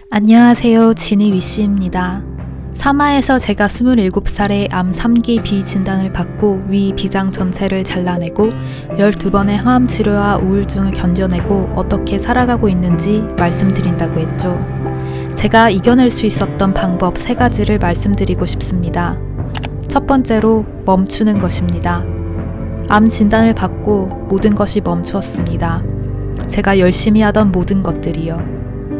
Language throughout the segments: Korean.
안녕하세요. 지니 위씨입니다. 사마에서 제가 27살에 암 3기 비진단을 받고 위 비장 전체를 잘라내고 12번의 항암 치료와 우울증을 견뎌내고 어떻게 살아가고 있는지 말씀드린다고 했죠. 제가 이겨낼 수 있었던 방법 3가지를 말씀드리고 싶습니다. 첫 번째로 멈추는 것입니다. 암 진단을 받고 모든 것이 멈추었습니다. 제가 열심히 하던 모든 것들이요.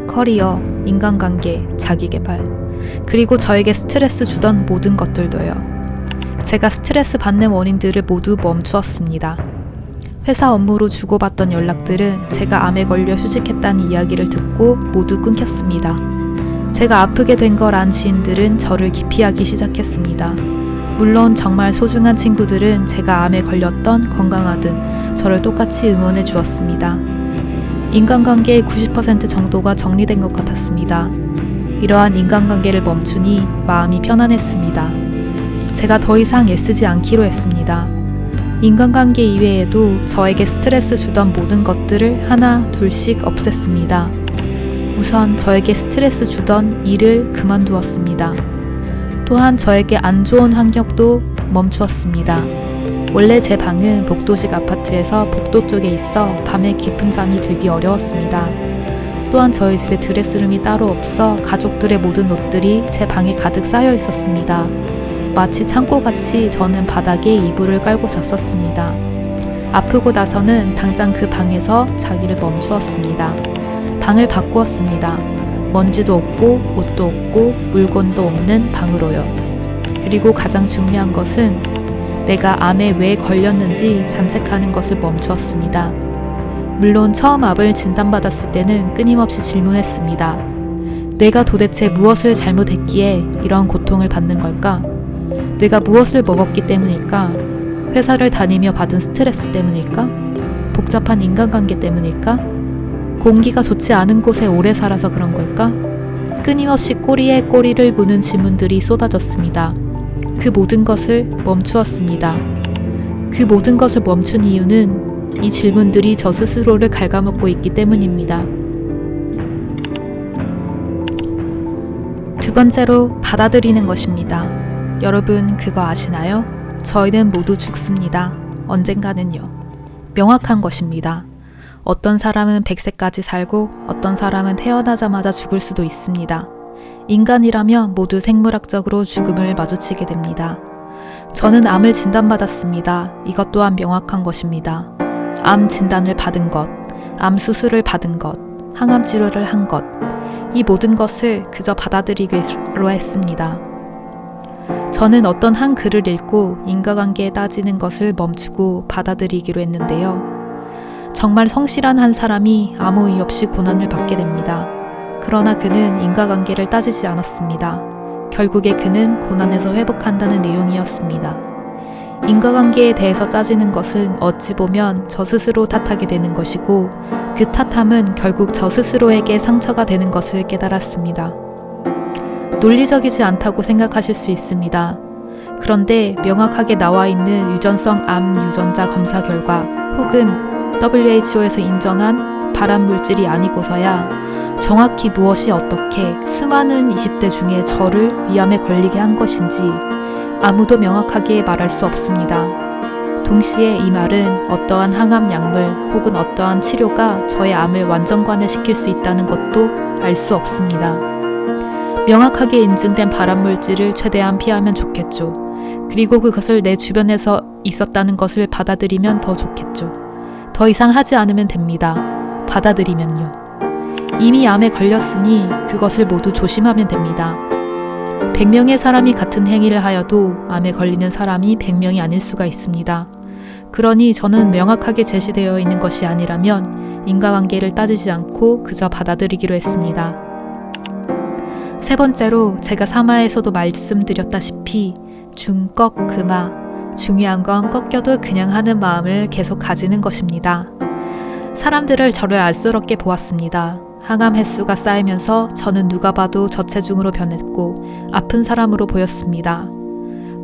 커리어, 인간관계, 자기개발, 그리고 저에게 스트레스 주던 모든 것들도요. 제가 스트레스 받는 원인들을 모두 멈추었습니다. 회사 업무로 주고받던 연락들은 제가 암에 걸려 휴직했다는 이야기를 듣고 모두 끊겼습니다. 제가 아프게 된 걸 안 지인들은 저를 기피하기 시작했습니다. 물론 정말 소중한 친구들은 제가 암에 걸렸던 건강하든 저를 똑같이 응원해 주었습니다. 인간관계의 90% 정도가 정리된 것 같았습니다. 이러한 인간관계를 멈추니 마음이 편안했습니다. 제가 더 이상 애쓰지 않기로 했습니다. 인간관계 이외에도 저에게 스트레스 주던 모든 것들을 하나 둘씩 없앴습니다. 우선 저에게 스트레스 주던 일을 그만두었습니다. 또한 저에게 안 좋은 환경도 멈추었습니다. 원래 제 방은 복도식 아파트에서 복도 쪽에 있어 밤에 깊은 잠이 들기 어려웠습니다. 또한 저희 집에 드레스룸이 따로 없어 가족들의 모든 옷들이 제 방에 가득 쌓여 있었습니다. 마치 창고같이 저는 바닥에 이불을 깔고 잤었습니다. 아프고 나서는 당장 그 방에서 자기를 멈추었습니다. 방을 바꾸었습니다. 먼지도 없고 옷도 없고 물건도 없는 방으로요. 그리고 가장 중요한 것은 내가 암에 왜 걸렸는지 자책하는 것을 멈추었습니다. 물론 처음 암을 진단받았을 때는 끊임없이 질문했습니다. 내가 도대체 무엇을 잘못했기에 이런 고통을 받는 걸까? 내가 무엇을 먹었기 때문일까? 회사를 다니며 받은 스트레스 때문일까? 복잡한 인간관계 때문일까? 공기가 좋지 않은 곳에 오래 살아서 그런 걸까? 끊임없이 꼬리에 꼬리를 무는 질문들이 쏟아졌습니다. 그 모든 것을 멈추었습니다. 그 모든 것을 멈춘 이유는 이 질문들이 저 스스로를 갉아먹고 있기 때문입니다. 두 번째로 받아들이는 것입니다. 여러분 그거 아시나요? 저희는 모두 죽습니다. 언젠가는요. 명확한 것입니다. 어떤 사람은 100세까지 살고 어떤 사람은 태어나자마자 죽을 수도 있습니다. 인간이라면 모두 생물학적으로 죽음을 마주치게 됩니다. 저는 암을 진단받았습니다. 이것 또한 명확한 것입니다. 암 진단을 받은 것, 암 수술을 받은 것, 항암 치료를 한 것, 이 모든 것을 그저 받아들이기로 했습니다. 저는 어떤 한 글을 읽고 인과관계에 따지는 것을 멈추고 받아들이기로 했는데요. 정말 성실한 한 사람이 아무 이유 없이 고난을 받게 됩니다. 그러나 그는 인과관계를 따지지 않았습니다. 결국에 그는 고난에서 회복한다는 내용이었습니다. 인과관계에 대해서 따지는 것은 어찌 보면 저 스스로 탓하게 되는 것이고 그 탓함은 결국 저 스스로에게 상처가 되는 것을 깨달았습니다. 논리적이지 않다고 생각하실 수 있습니다. 그런데 명확하게 나와 있는 유전성 암 유전자 검사 결과 혹은 WHO에서 인정한 발암 물질이 아니고서야 정확히 무엇이 어떻게 수많은 20대 중에 저를 위암에 걸리게 한 것인지 아무도 명확하게 말할 수 없습니다. 동시에 이 말은 어떠한 항암 약물 혹은 어떠한 치료가 저의 암을 완전 관해시킬 수 있다는 것도 알 수 없습니다. 명확하게 인증된 발암 물질을 최대한 피하면 좋겠죠. 그리고 그것을 내 주변에서 있었다는 것을 받아들이면 더 좋겠죠. 더 이상 하지 않으면 됩니다. 받아들이면요. 이미 암에 걸렸으니 그것을 모두 조심하면 됩니다. 100명의 사람이 같은 행위를 하여도 암에 걸리는 사람이 100명이 아닐 수가 있습니다. 그러니 저는 명확하게 제시되어 있는 것이 아니라면 인과관계를 따지지 않고 그저 받아들이기로 했습니다. 세 번째로 제가 사마에서도 말씀드렸다시피 중꺾 금하, 중요한 건 꺾여도 그냥 하는 마음을 계속 가지는 것입니다. 사람들을 저를 알스럽게 보았습니다. 항암 횟수가 쌓이면서 저는 누가 봐도 저체중으로 변했고 아픈 사람으로 보였습니다.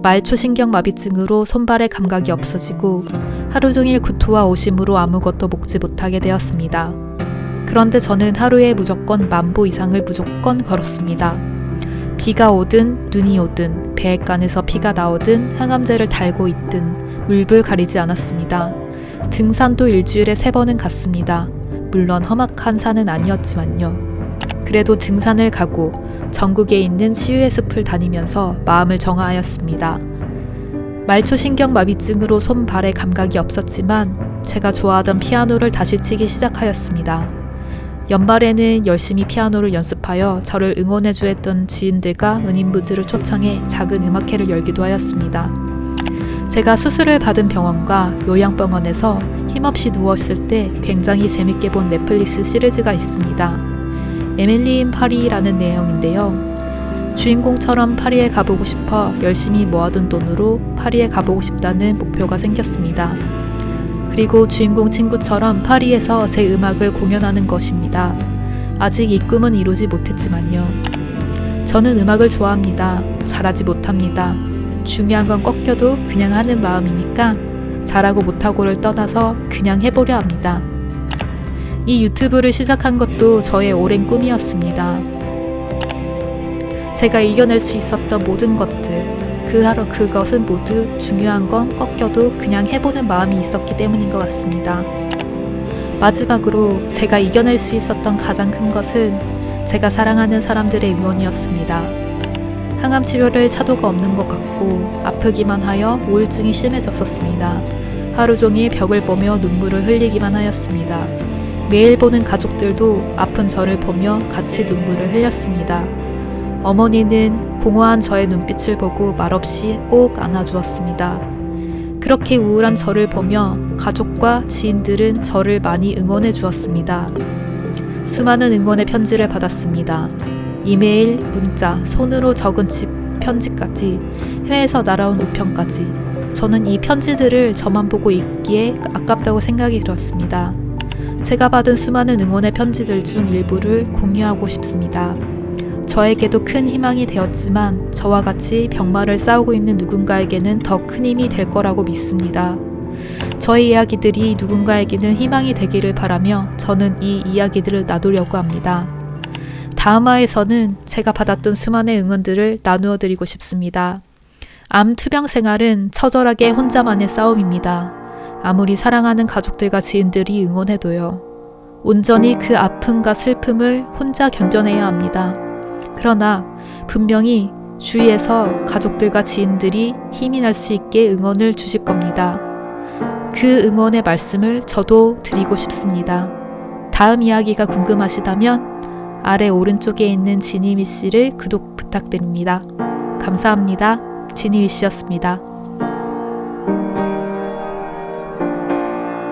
말초신경마비증으로 손발의 감각이 없어지고 하루 종일 구토와 오심으로 아무것도 먹지 못하게 되었습니다. 그런데 저는 하루에 무조건 10,000보 이상을 무조건 걸었습니다. 비가 오든 눈이 오든 배액간에서 피가 나오든 항암제를 달고 있든 물불 가리지 않았습니다. 등산도 일주일에 3번은 갔습니다. 물론 험악한 산은 아니었지만요. 그래도 등산을 가고 전국에 있는 치유의 숲을 다니면서 마음을 정화하였습니다. 말초신경마비증으로 손발에 감각이 없었지만 제가 좋아하던 피아노를 다시 치기 시작하였습니다. 연말에는 열심히 피아노를 연습하여 저를 응원해주었던 지인들과 은인분들을 초청해 작은 음악회를 열기도 하였습니다. 제가 수술을 받은 병원과 요양병원에서 힘없이 누워있을 때 굉장히 재밌게 본 넷플릭스 시리즈가 있습니다. 에밀리 인 파리라는 내용인데요. 주인공처럼 파리에 가보고 싶어 열심히 모아둔 돈으로 파리에 가보고 싶다는 목표가 생겼습니다. 그리고 주인공 친구처럼 파리에서 제 음악을 공연하는 것입니다. 아직 이 꿈은 이루지 못했지만요. 저는 음악을 좋아합니다. 잘하지 못합니다. 중요한 건 꺾여도 그냥 하는 마음이니까 잘하고 못하고를 떠나서 그냥 해보려 합니다. 이 유튜브를 시작한 것도 저의 오랜 꿈이었습니다. 제가 이겨낼 수 있었던 모든 것들, 그것은 모두 중요한 건 꺾여도 그냥 해보는 마음이 있었기 때문인 것 같습니다. 마지막으로 제가 이겨낼 수 있었던 가장 큰 것은 제가 사랑하는 사람들의 응원이었습니다. 항암 치료를 차도가 없는 것 같고 아프기만 하여 우울증이 심해졌었습니다. 하루 종일 벽을 보며 눈물을 흘리기만 하였습니다. 매일 보는 가족들도 아픈 저를 보며 같이 눈물을 흘렸습니다. 어머니는 공허한 저의 눈빛을 보고 말없이 꼭 안아주었습니다. 그렇게 우울한 저를 보며 가족과 지인들은 저를 많이 응원해 주었습니다. 수많은 응원의 편지를 받았습니다. 이메일, 문자, 손으로 적은 편지까지, 해외에서 날아온 우편까지. 저는 이 편지들을 저만 보고 읽기에 아깝다고 생각이 들었습니다. 제가 받은 수많은 응원의 편지들 중 일부를 공유하고 싶습니다. 저에게도 큰 희망이 되었지만 저와 같이 병마를 싸우고 있는 누군가에게는 더 큰 힘이 될 거라고 믿습니다. 저의 이야기들이 누군가에게는 희망이 되기를 바라며 저는 이 이야기들을 나누려고 합니다. 다음 화에서는 제가 받았던 수많은 응원들을 나누어 드리고 싶습니다. 암 투병 생활은 처절하게 혼자만의 싸움입니다. 아무리 사랑하는 가족들과 지인들이 응원해도요. 온전히 그 아픔과 슬픔을 혼자 견뎌내야 합니다. 그러나 분명히 주위에서 가족들과 지인들이 힘이 날 수 있게 응원을 주실 겁니다. 그 응원의 말씀을 저도 드리고 싶습니다. 다음 이야기가 궁금하시다면 아래 오른쪽에 있는 지니미 씨를 구독 부탁드립니다. 감사합니다. 지니미 씨였습니다.